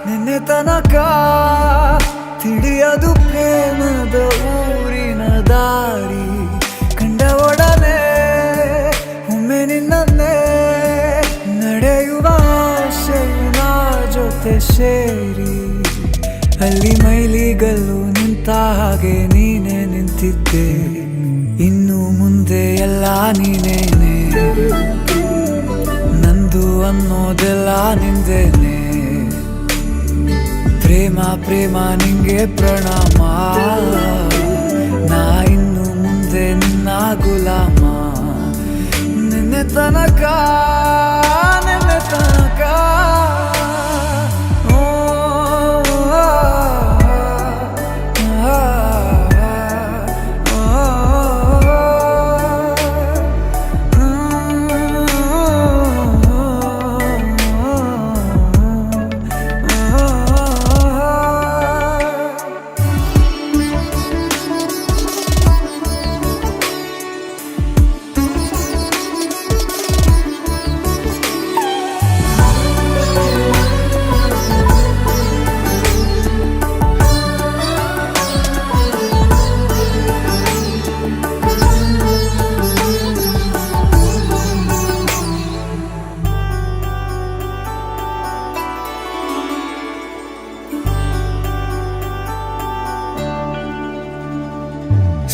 ನಿನ್ನೆ ತನಕ ತಿಳಿಯದು ಪ್ರೇಮದ ಊರಿನ ದಾರಿ. ಕಂಡ ಒಡನೆ ಒಮ್ಮೆ ನಿನ್ನೇ ನಡೆಯುವ ಆಸೆಯ ಜೊತೆ ಸೇರಿ, ಅಲ್ಲಿ ಮೈಲಿಗಲ್ಲು ನಿಂತ ಹಾಗೆ ನೀನೇ ನಿಂತಿದ್ದೆ. ಇನ್ನು ಮುಂದೆ ಎಲ್ಲ ನೀನೇನೆ, ನಂದು ಅನ್ನೋದೆಲ್ಲ ನಿಂದೇನೆ. ಪ್ರೇಮ ಪ್ರೇಮ ನಿಂಗೆ ಪ್ರಣಾಮ, ನಾ ಇನ್ನು ಮುಂದೆ ನಿನ್ನ ಗುಲಾಮ. ನಿನ್ನೆ ತನಕ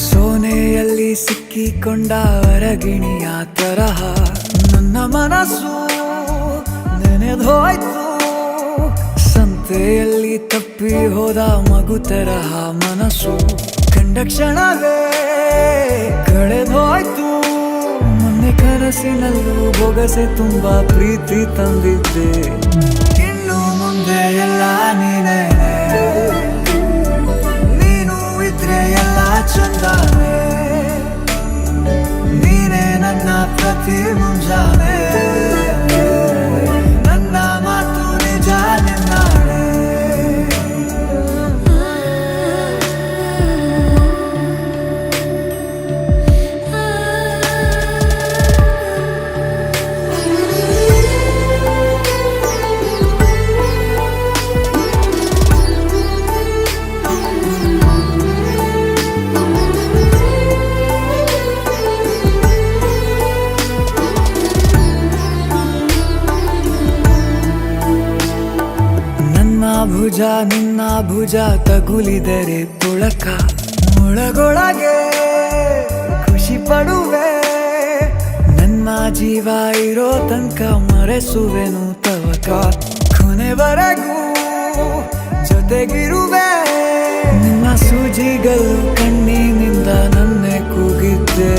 ಸೋನೆಯಲ್ಲಿ ಸಿಕ್ಕಿಕೊಂಡ ಅರಗಿಣಿಯ ತರಹ ನನ್ನ ಮನಸ್ಸು ನೆನೆದೋಯ್ತು. ಸಂತೆಯಲ್ಲಿ ತಪ್ಪಿ ಹೋದ ಮಗು ತರಹ ಮನಸ್ಸು ಕಂಡ ಕ್ಷಣವೇ ಕಳೆದೋಯ್ತು. ಮೊನ್ನೆ ಕನಸಿನಲ್ಲೂ ಬೊಗಸೆ ತುಂಬಾ ಪ್ರೀತಿ ತಂದಿದ್ದೆ. ಇನ್ನು ಮುಂದೆ ಎಲ್ಲ ನೀನೇ, ನೀನು ಇದ್ರೆ ಎಲ್ಲ ಚಂದಾನೆ. ನೀನೇ ನನ್ನ ಪ್ರತಿ ಮುಂಜಾನೆ, ನನ್ನ ಮಾತು ನಿಜ ನಿನ್ನಾಳೆ. ಭುಜ ನಿನ್ನ ಭುಜ ತಗುಲಿದರೆ ತುಳಕ, ಒಳಗೊಳಗೆ ಖುಷಿ ಪಡುವೆ. ನನ್ನ ಜೀವ ಇರೋ ತನಕ ಮರೆಸುವೆನು ತವಕ, ಕೊನೆವರೆಗೂ ಜೊತೆಗಿರುವೆ. ನಿನ್ನ ಸೂಜಿಗಳು ಕಣ್ಣಿನಿಂದ ನನ್ನೆ ಕೂಗಿದ್ದೆ.